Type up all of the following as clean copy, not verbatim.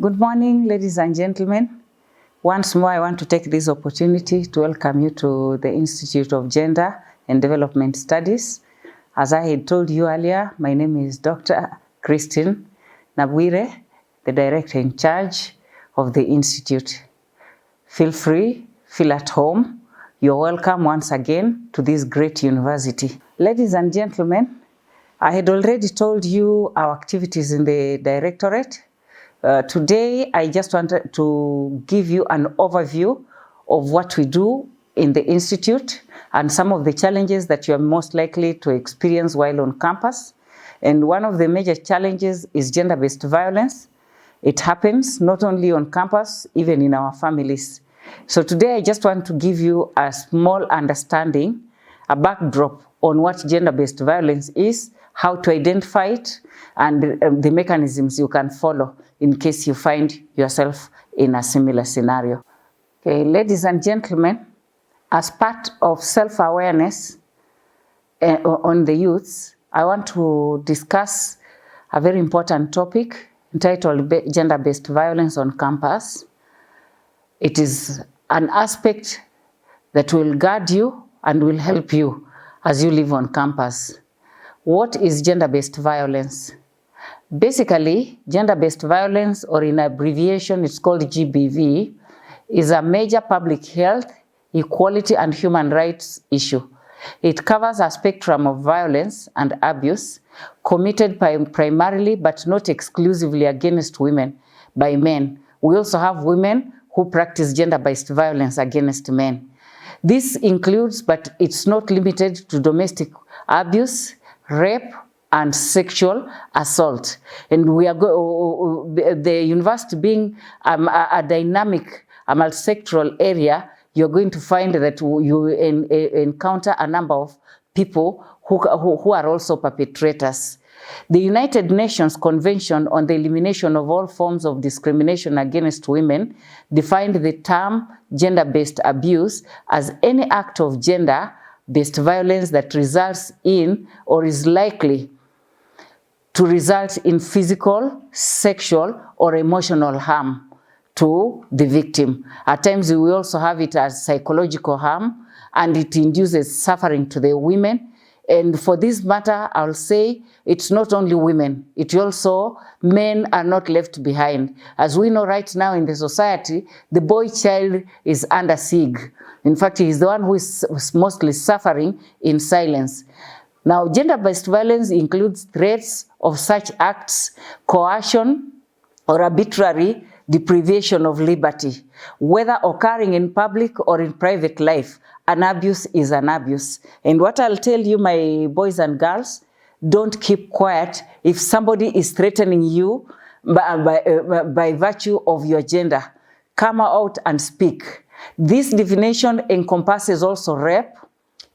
Good morning, ladies and gentlemen. Once more, I want to take this opportunity to welcome you to the Institute of Gender and Development Studies. As I had told you earlier, my name is Dr. Christine Nabwire, the director in charge of the Institute. Feel free, feel at home. You're welcome once again to this great university. Ladies and gentlemen, I had already told you our activities in the directorate. Today, I just wanted to give you an overview of what we do in the Institute and some of the challenges that you are most likely to experience while on campus. And one of the major challenges is gender-based violence. It happens not only on campus, even in our families. So today, I just want to give you a small understanding, a backdrop on what gender-based violence is, how to identify it, and the mechanisms you can follow in case you find yourself in a similar scenario. Okay, ladies and gentlemen, as part of self-awareness on the youths, I want to discuss a very important topic entitled Gender-Based Violence on Campus. It is an aspect that will guide you and will help you as you live on campus. What is gender-based violence? Basically, gender-based violence, or in abbreviation, it's called GBV, is a major public health, equality, and human rights issue. It covers a spectrum of violence and abuse committed primarily, but not exclusively, against women by men. We also have women who practice gender-based violence against men. This includes, but it's not limited to, domestic abuse, rape, and sexual assault. And we are the university being a dynamic, multisectoral area, you're going to find that you encounter a number of people who are also perpetrators. The United Nations Convention on the Elimination of All Forms of Discrimination Against Women defined the term gender-based abuse as any act of gender-based violence that results in or is likely to result in physical, sexual, or emotional harm to the victim. At times, we also have it as psychological harm, and it induces suffering to the women. And for this matter, I'll say it's not only women, it also men are not left behind. As we know right now in the society, the boy child is under siege. In fact, he is the one who is mostly suffering in silence. Now, gender-based violence includes threats of such acts, coercion, or arbitrary deprivation of liberty, whether occurring in public or in private life. An abuse is an abuse. And what I'll tell you, my boys and girls, don't keep quiet if somebody is threatening you by virtue of your gender. Come out and speak. This definition encompasses also rape,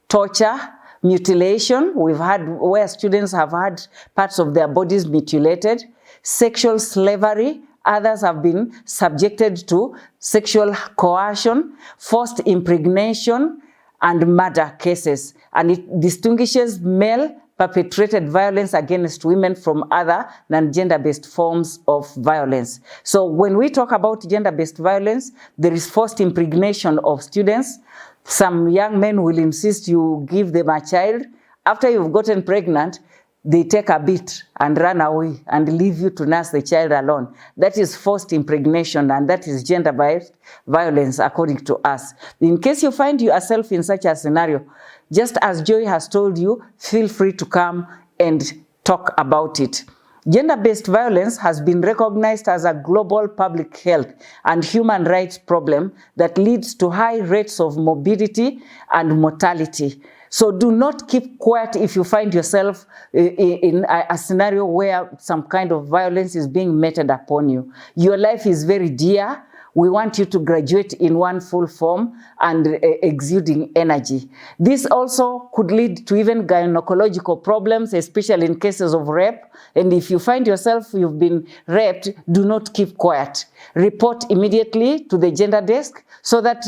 torture, mutilation. We've had where students have had parts of their bodies mutilated, sexual slavery. Others have been subjected to sexual coercion, forced impregnation, and murder cases. And it distinguishes male perpetrated violence against women from other non-gender-based forms of violence. So when we talk about gender-based violence, there is forced impregnation of students. Some young men will insist you give them a child. After you've gotten pregnant, they take a bit and run away and leave you to nurse the child alone. That is forced impregnation, and that is gender-based violence according to us. In case you find yourself in such a scenario, just as Joy has told you, feel free to come and talk about it. Gender-based violence has been recognized as a global public health and human rights problem that leads to high rates of morbidity and mortality. So do not keep quiet if you find yourself in a scenario where some kind of violence is being meted upon you. Your life is very dear. We want you to graduate in one full form and exuding energy. This also could lead to even gynecological problems, especially in cases of rape. And if you find yourself you've been raped, do not keep quiet. Report immediately to the gender desk so that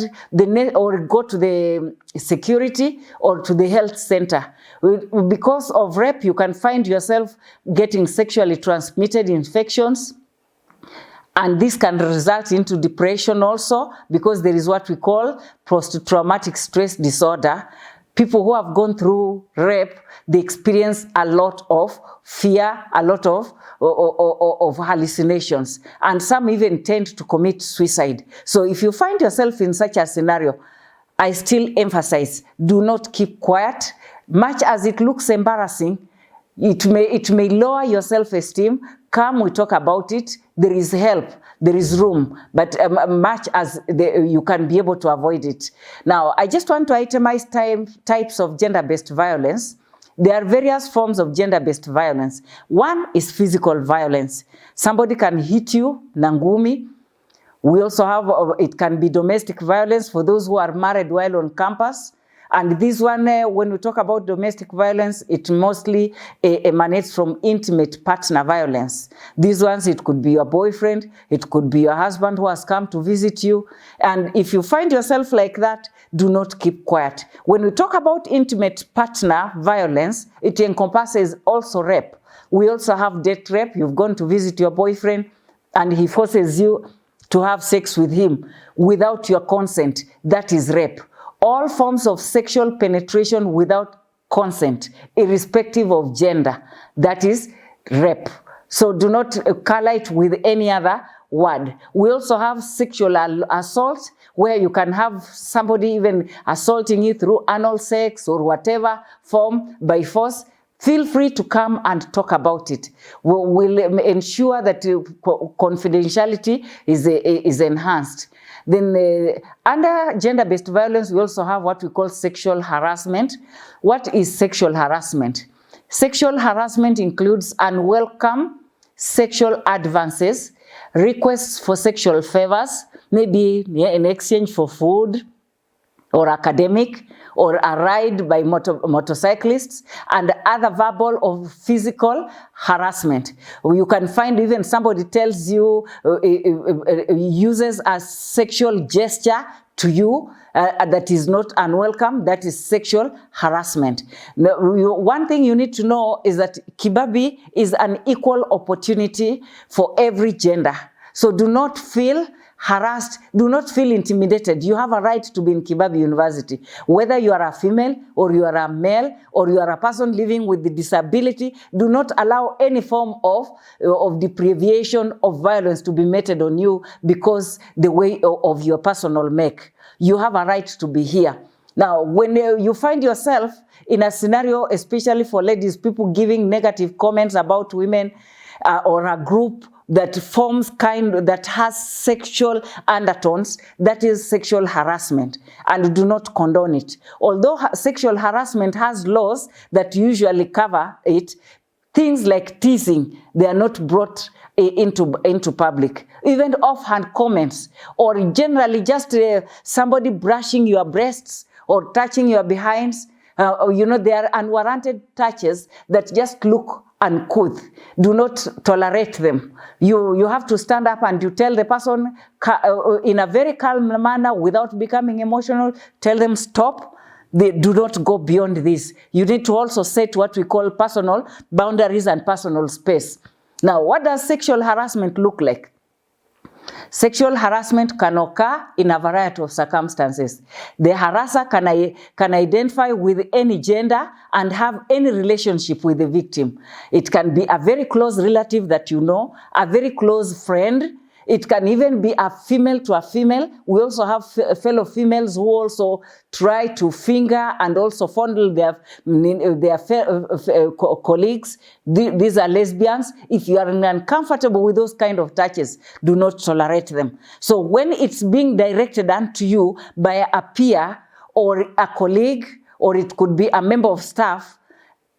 or go to the security or to the health center. Because of rape, you can find yourself getting sexually transmitted infections, And this can result into depression also, because there is what we call post-traumatic stress disorder. People who have gone through rape, they experience a lot of fear, a lot of hallucinations, and some even tend to commit suicide. So if you find yourself in such a scenario, I still emphasize, do not keep quiet. Much as it looks embarrassing, it may lower your self-esteem. Come, we talk about it. There is help, there is room, but much as you can be able to avoid it. Now, I just want to itemize types of gender-based violence. There are various forms of gender-based violence. One is physical violence. Somebody can hit you, nangumi. We also have, it can be domestic violence for those who are married while on campus. And this one, when we talk about domestic violence, it mostly emanates from intimate partner violence. These ones, it could be your boyfriend, it could be your husband who has come to visit you. And if you find yourself like that, do not keep quiet. When we talk about intimate partner violence, it encompasses also rape. We also have date rape. You've gone to visit your boyfriend and he forces you to have sex with him without your consent. That is rape. All forms of sexual penetration without consent, irrespective of gender, that is rape. So do not color it with any other word. We also have sexual assault, where you can have somebody even assaulting you through anal sex or whatever form by force. Feel free to come and talk about it. We'll ensure that confidentiality is enhanced. Then under gender-based violence, we also have what we call sexual harassment. What is sexual harassment? Sexual harassment includes unwelcome sexual advances, requests for sexual favors, maybe in exchange for food or academic, or a ride by motorcyclists, and other verbal or physical harassment. You can find even somebody tells you, uses a sexual gesture to you that is not unwelcome. That is sexual harassment. Now, one thing you need to know is that Kibabi is an equal opportunity for every gender. So do not feel harassed, do not feel intimidated. You have a right to be in Kibabi University. Whether you are a female or you are a male or you are a person living with the disability, do not allow any form of deprivation of violence to be meted on you because the way of your personal make. You have a right to be here. Now, when you find yourself in a scenario, especially for ladies, people giving negative comments about women or a group that that has sexual undertones, that is sexual harassment, and do not condone it. Although sexual harassment has laws that usually cover it, things like teasing, they are not brought into public. Even offhand comments, or generally just somebody brushing your breasts or touching your behinds, they are unwarranted touches that just look uncouth. Do not tolerate them. You have to stand up and you tell the person in a very calm manner without becoming emotional, tell them stop. They do not go beyond this. You need to also set what we call personal boundaries and personal space. Now, what does sexual harassment look like? Sexual harassment can occur in a variety of circumstances. The harasser can identify with any gender and have any relationship with the victim. It can be a very close relative that you know, a very close friend. It can even be a female to a female. We also have fellow females who also try to finger and also fondle their colleagues. These are lesbians. If you are uncomfortable with those kind of touches, do not tolerate them. So when it's being directed unto you by a peer or a colleague, or it could be a member of staff,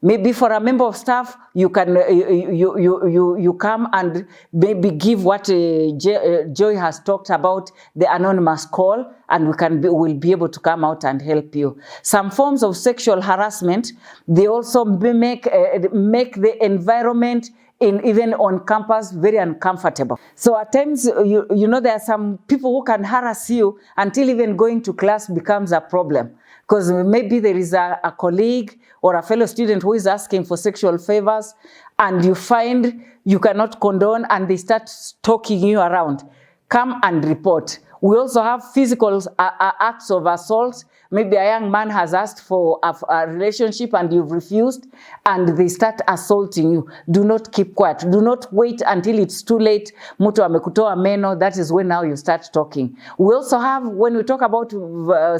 maybe for a member of staff, you can you come and maybe give what Joy has talked about, the anonymous call, and we'll be able to come out and help you. Some forms of sexual harassment, they also make the environment even on campus, very uncomfortable. So at times, you know, there are some people who can harass you until even going to class becomes a problem. Because maybe there is a colleague or a fellow student who is asking for sexual favors, and you find you cannot condone, and they start stalking you around. Come and report. We also have physical acts of assault. Maybe a young man has asked for a relationship and you've refused, and they start assaulting you. Do not keep quiet. Do not wait until it's too late. Mtu amekutoa meno, that is when now you start talking. We also have, when we talk about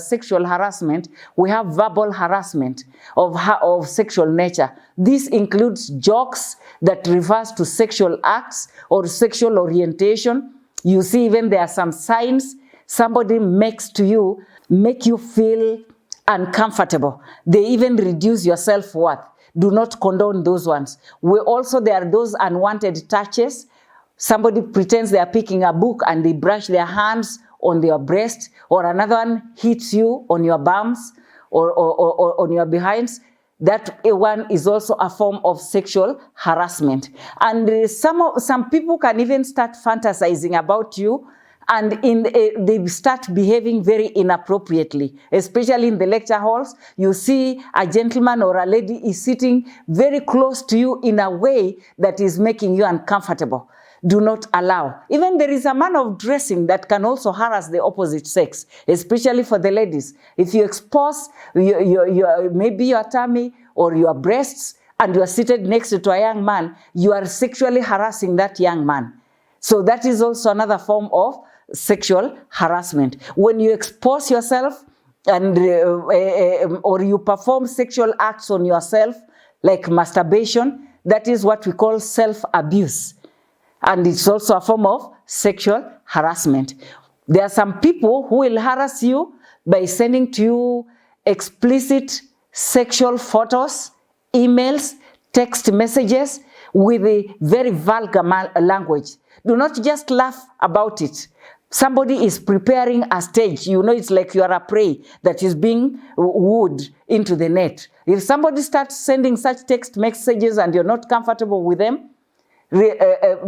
sexual harassment, we have verbal harassment of sexual nature. This includes jokes that refers to sexual acts or sexual orientation. You see, even there are some signs somebody makes to you, make you feel uncomfortable. They even reduce your self-worth. Do not condone those ones. There are those unwanted touches. Somebody pretends they are picking a book and they brush their hands on their breast, or another one hits you on your bums or on your behinds. That one is also a form of sexual harassment. And some people can even start fantasizing about you, and they start behaving very inappropriately, especially in the lecture halls. You see a gentleman or a lady is sitting very close to you in a way that is making you uncomfortable. Do not allow. Even there is a manner of dressing that can also harass the opposite sex, especially for the ladies. If you expose maybe your tummy or your breasts and you are seated next to a young man, you are sexually harassing that young man. So that is also another form of sexual harassment. When you expose yourself and or you perform sexual acts on yourself, like masturbation, that is what we call self-abuse. And it's also a form of sexual harassment. There are some people who will harass you by sending to you explicit sexual photos, emails, text messages with a very vulgar language. Do not just laugh about it. Somebody is preparing a stage. You know, it's like you are a prey that is being wooed into the net. If somebody starts sending such text messages and you're not comfortable with them,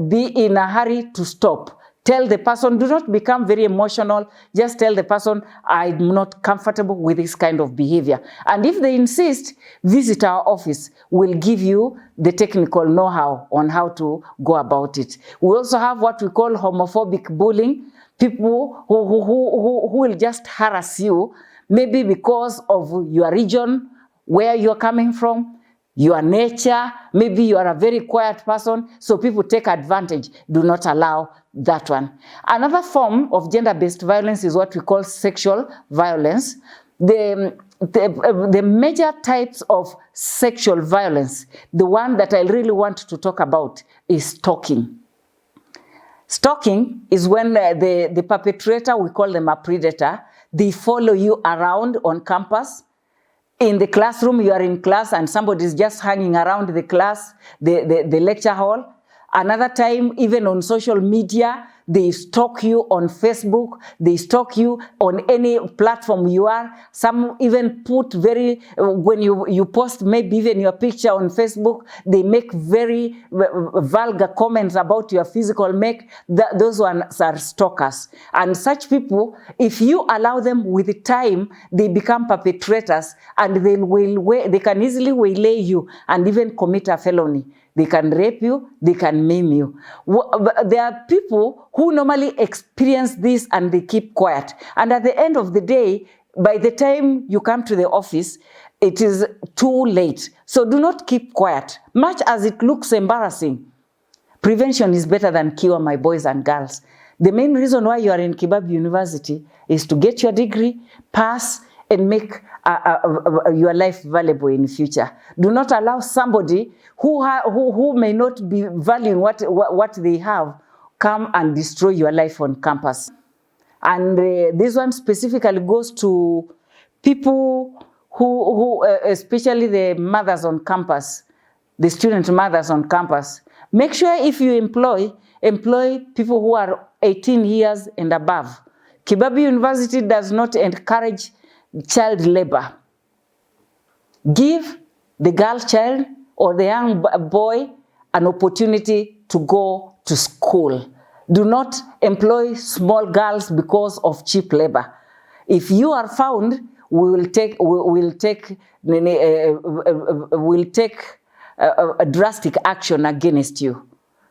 be in a hurry to stop. Tell the person, do not become very emotional. Just tell the person, I'm not comfortable with this kind of behavior. And if they insist, visit our office. We'll give you the technical know-how on how to go about it. We also have what we call homophobic bullying. People who will just harass you, maybe because of your region, where you're coming from, your nature, maybe you are a very quiet person, so people take advantage. Do not allow that one. Another form of gender-based violence is what we call sexual violence. The major types of sexual violence, the one that I really want to talk about is stalking. Stalking is when the perpetrator, we call them a predator, they follow you around on campus. In the classroom, you are in class and somebody is just hanging around the class, the lecture hall. Another time, even on social media, they stalk you on Facebook, they stalk you on any platform you are. Some even put when you post maybe even your picture on Facebook, they make very vulgar comments about your physical make. Those ones are stalkers. And such people, if you allow them with time, they become perpetrators, and they can easily waylay you and even commit a felony. They can rape you, they can maim you. There are people who normally experience this and they keep quiet. And at the end of the day, by the time you come to the office, it is too late. So do not keep quiet. Much as it looks embarrassing, prevention is better than cure, my boys and girls. The main reason why you are in Kibabi University is to get your degree, pass, and make your life valuable in the future. Do not allow somebody who may not be valuing what they have come and destroy your life on campus. And this one specifically goes to people who especially the mothers on campus, the student mothers on campus. Make sure if you employ people who are 18 years and above. Kibabi University does not encourage child labor. Give the girl child or the young boy an opportunity to go to school. Do not employ small girls because of cheap labor. If you are found, we'll take a drastic action against you,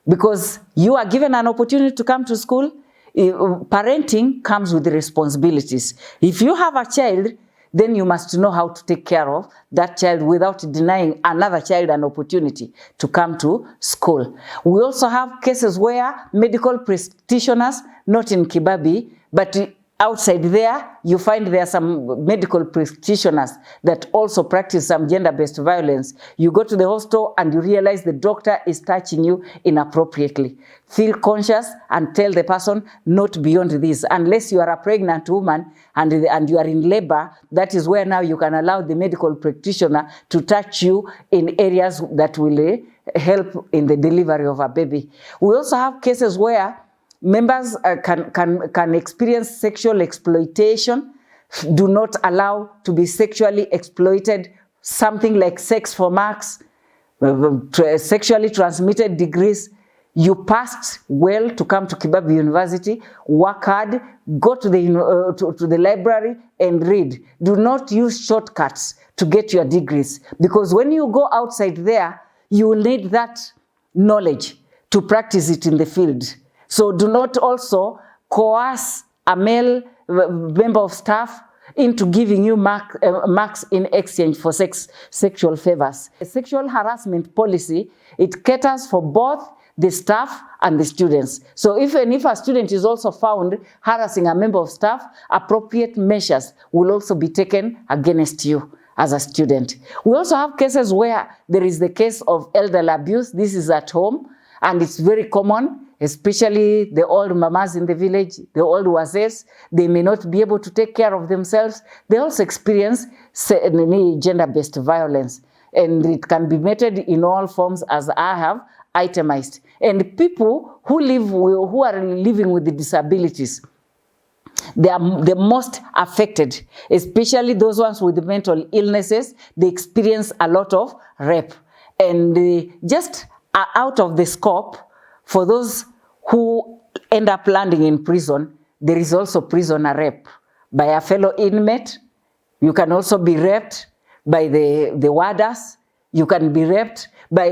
because you are given an opportunity to come to school. Parenting comes with responsibilities. If you have a child, then you must know how to take care of that child without denying another child an opportunity to come to school. We also have cases where medical practitioners, not in Kibabi, but outside there, you find there are some medical practitioners that also practice some gender-based violence. You go to the hospital and you realize the doctor is touching you inappropriately. Feel conscious and tell the person not beyond this. Unless you are a pregnant woman and you are in labor, that is where now you can allow the medical practitioner to touch you in areas that will help in the delivery of a baby. We also have cases where members can experience sexual exploitation. Do not allow to be sexually exploited. Something like sex for marks, sexually transmitted degrees. You passed well to come to Kibabi University. Work hard. Go to the library and read. Do not use shortcuts to get your degrees, because when you go outside there, you will need that knowledge to practice it in the field. So do not also coerce a male member of staff into giving you marks in exchange for sexual favors. A sexual harassment policy, it caters for both the staff and the students. So if a student is also found harassing a member of staff, appropriate measures will also be taken against you as a student. We also have cases where there is the case of elder abuse. This is at home, and it's very common, especially the old mamas in the village, the old wazes. They may not be able to take care of themselves. They also experience gender-based violence, and it can be meted in all forms, as I have itemized. And people who are living with the disabilities, they are the most affected, especially those ones with mental illnesses. They experience a lot of rape. And just out of the scope, for those who end up landing in prison, there is also prisoner rape by a fellow inmate. You can also be raped by the warders. You can be raped by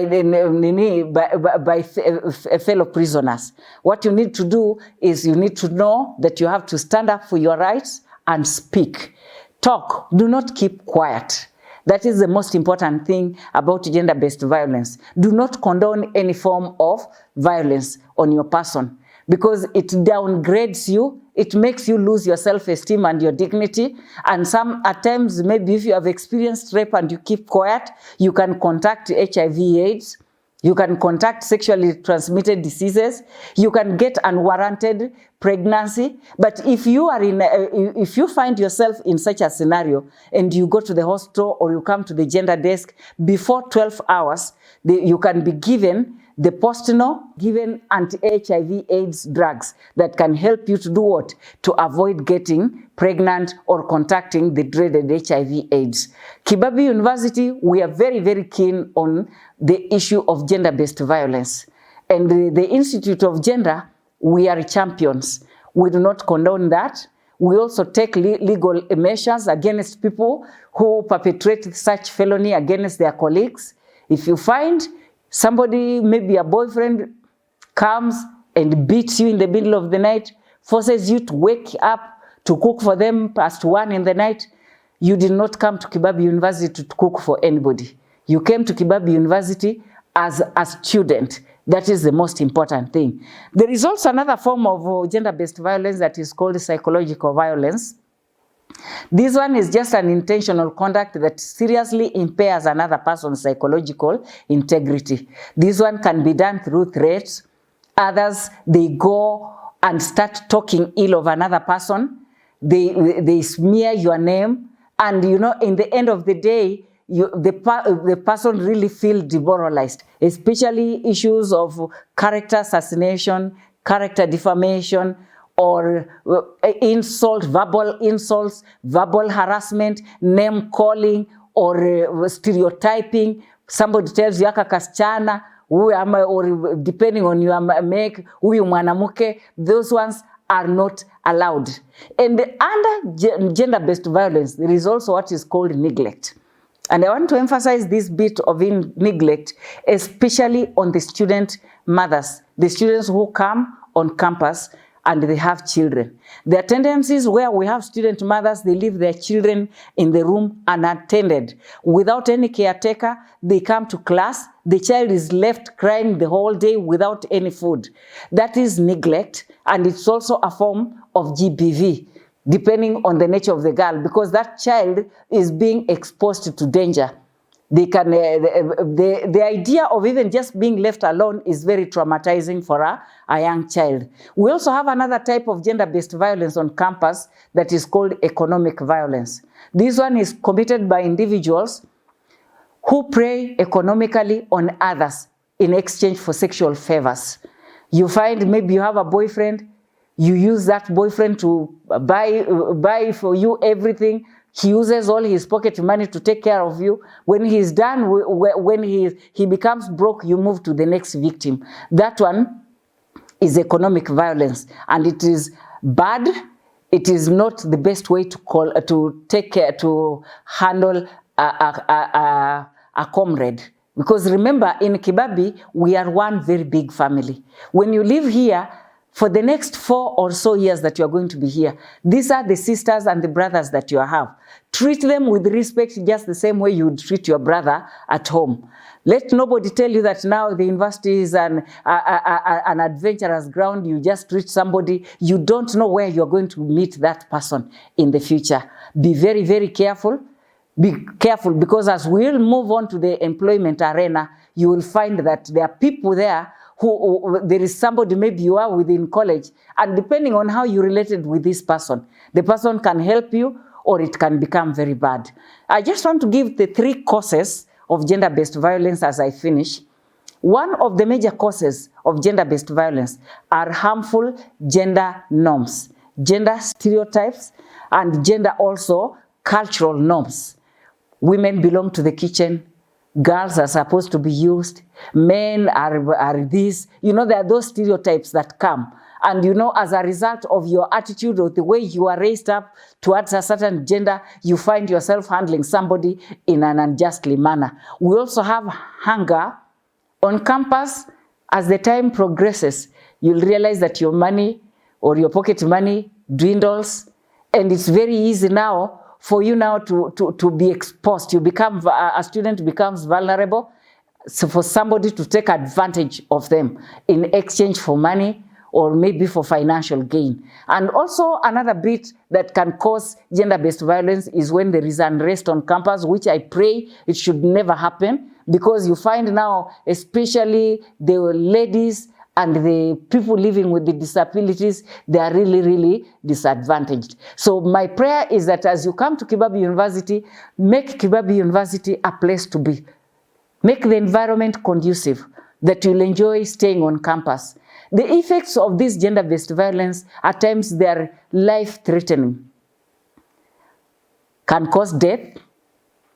fellow prisoners. What you need to do is you need to know that you have to stand up for your rights and speak. Talk. Do not keep quiet. That is the most important thing about gender-based violence. Do not condone any form of violence on your person, because it downgrades you. It makes you lose your self-esteem and your dignity. And at times, maybe if you have experienced rape and you keep quiet, you can contact HIV/AIDS. You can contact sexually transmitted diseases. You can get unwarranted pregnancy. But if you are if you find yourself in such a scenario and you go to the hospital or you come to the gender desk before 12 hours, you can be given the Postno, given anti-HIV/AIDS drugs that can help you to do what? To avoid getting pregnant or contacting the dreaded HIV/AIDS. Kibabi University, we are very, very keen on the issue of gender-based violence. And the Institute of Gender, we are champions. We do not condone that. We also take legal measures against people who perpetrate such felony against their colleagues. If you find somebody, maybe a boyfriend, comes and beats you in the middle of the night, forces you to wake up to cook for them past 1 in the night, you did not come to Kibabi University to cook for anybody. You came to Kibabi University as a student. That is the most important thing. There is also another form of gender-based violence that is called psychological violence. This one is just an intentional conduct that seriously impairs another person's psychological integrity. This one can be done through threats. Others, they go and start talking ill of another person. They smear your name. And in the end of the day, the person really feels demoralized, especially issues of character assassination, character defamation, or insult, verbal insults, verbal harassment, name calling, or stereotyping. Somebody tells you aka kasichana, or depending on your make, huyu mwanamuke, those ones are not allowed. And under gender-based violence, there is also what is called neglect. And I want to emphasize this bit of neglect, especially on the student mothers, the students who come on campus and they have children. There are tendencies where we have student mothers, they leave their children in the room unattended. Without any caretaker, they come to class, the child is left crying the whole day without any food. That is neglect, and it's also a form of GBV, depending on the nature of the girl, because that child is being exposed to danger. They can, the idea of even just being left alone is very traumatizing for a young child. We also have another type of gender-based violence on campus that is called economic violence. This one is committed by individuals who prey economically on others in exchange for sexual favors. You find maybe you have a boyfriend, you use that boyfriend to buy for you everything. He uses all his pocket money to take care of you. When he's done, when he becomes broke, you move to the next victim. That one is economic violence, and it is bad. It is not the best way to take care, to handle a comrade. Because remember, in Kibabi, we are one very big family. When you live here, for the next 4 or so years that you are going to be here, these are the sisters and the brothers that you have. Treat them with respect, just the same way you would treat your brother at home. Let nobody tell you that now the university is an adventurous ground. You just treat somebody. You don't know where you're going to meet that person in the future. Be very, very careful. Be careful, because as we'll move on to the employment arena, you will find that there are people there who, there is somebody maybe you are within college, and depending on how you related with this person, the person can help you or it can become very bad. I just want to give the 3 causes of gender-based violence as I finish. One of the major causes of gender-based violence are harmful gender norms, gender stereotypes, and gender also cultural norms. Women belong to the kitchen. Girls are supposed to be used. Men are this. You know, there are those stereotypes that come. And you know, as a result of your attitude or the way you are raised up towards a certain gender, you find yourself handling somebody in an unjustly manner. We also have hunger on campus. As the time progresses, you'll realize that your money or your pocket money dwindles, and it's very easy now for you now to be exposed. You become, a student becomes vulnerable, so for somebody to take advantage of them in exchange for money or maybe for financial gain. And also another bit that can cause gender-based violence is when there is unrest on campus, which I pray it should never happen, because you find now, especially the ladies and the people living with the disabilities, they are really, really disadvantaged. So my prayer is that as you come to Kibabi University, make Kibabi University a place to be. Make the environment conducive, that you'll enjoy staying on campus. The effects of this gender-based violence, at times they are life-threatening. Can cause death.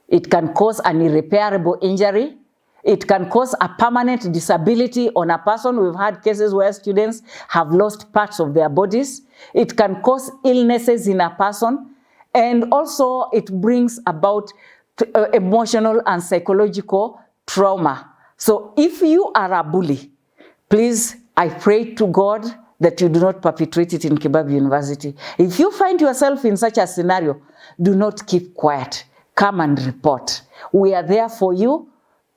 It can cause an irreparable injury. It can cause a permanent disability on a person. We've had cases where students have lost parts of their bodies. It can cause illnesses in a person. And also it brings about emotional and psychological trauma. So if you are a bully, please, I pray to God that you do not perpetrate it in Kibabi University. If you find yourself in such a scenario, do not keep quiet. Come and report. We are there for you.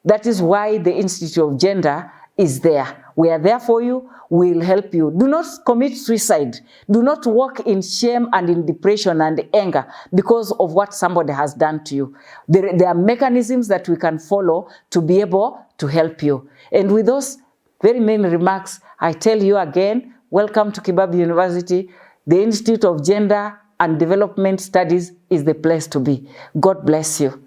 That is why the Institute of Gender is there. We are there for you. We'll help you. Do not commit suicide. Do not walk in shame and in depression and anger because of what somebody has done to you. There are mechanisms that we can follow to be able to help you. And with those very main remarks, I tell you again, welcome to Kibabi University. The Institute of Gender and Development Studies is the place to be. God bless you.